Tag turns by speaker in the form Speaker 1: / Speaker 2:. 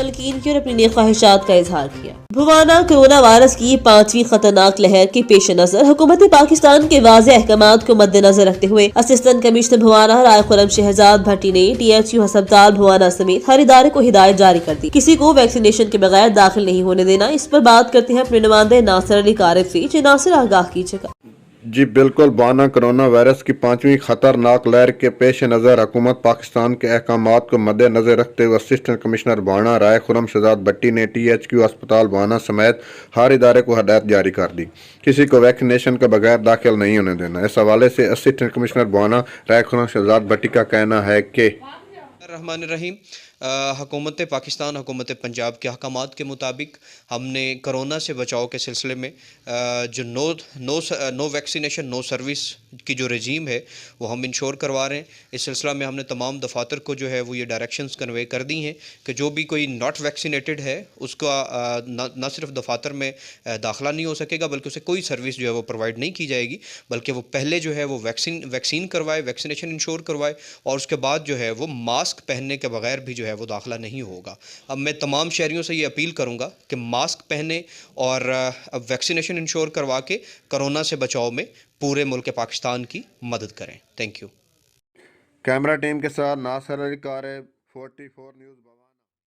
Speaker 1: तलकीन की और अपनी नेक ख्वाहिशात का इजहार किया। भुवाना कोरोना वायरस की 5वीं खतरनाक लहर के पेश नजर हुकूमत पाकिस्तान के वाज़ेह अहकामात को मद्देनजर रखते हुए असिस्टेंट कमिश्नर भुवाना राय खुरम शहजाद भट्टी ने THU अस्पताल भुवाना समेत हर इदारे को हिदायत जारी कर दी, किसी को वैक्सीनेशन के बगैर दाखिल नहीं होने देना। इस पर बात करते हैं अपने नुमाइंदे नासिर अली कारब से। जी नासिर, आगाह कीजिएगा।
Speaker 2: जी बिल्कुल, बाना कोरोना वायरस की 5वीं खतरनाक लहर के पेश नज़र हुकूमत पाकिस्तान के अहकामात को मद्देनजर रखते हुए असिस्टेंट कमिश्नर बाना राय खुरम शहजाद भट्टी ने THU अस्पताल बाना समेत हर इदारे को हिदायत जारी कर दी, किसी को वैक्सीनेशन के बगैर दाखिल नहीं होने देना। इस हवाले से असिस्टेंट कमिश्नर बाना राय खुरम शहजाद भट्टी का कहना है कि
Speaker 3: रहमान रहीम, हुकूमत पाकिस्तान, हुकूमत पंजाब के अहकामात के मुताबिक हमने करोना से बचाव के सिलसिले में जो नो वैक्सीनेशन नो सर्विस की जो रजीम है वो हम इंश्योर करवा रहे हैं। इस सिलसिला में हमने तमाम दफातर को जो है वो ये डायरेक्शंस कन्वे कर दी हैं कि जो भी कोई नॉट वैक्सीनेटेड है उसका न सिर्फ दफातर में दाखिला नहीं हो सकेगा बल्कि उसे कोई सर्विस जो है वो प्रोवाइड नहीं की जाएगी, बल्कि वो पहले जो है वो वैक्सीन करवाए, वैक्सीनेशन इंश्योर करवाए और उसके बाद जो है वो मास्क पहनने के बगैर भी जो है वो दाखिला नहीं होगा। अब मैं तमाम शहरियों से ये अपील करूंगा कि मास्क पहने और वैक्सीनेशन इंश्योर करवा के कोरोना से बचाव में पूरे मुल्क पाकिस्तान की मदद करें। Thank you.
Speaker 2: कैमरा टीम के साथ नासिर अली कारब, 44 न्यूज़।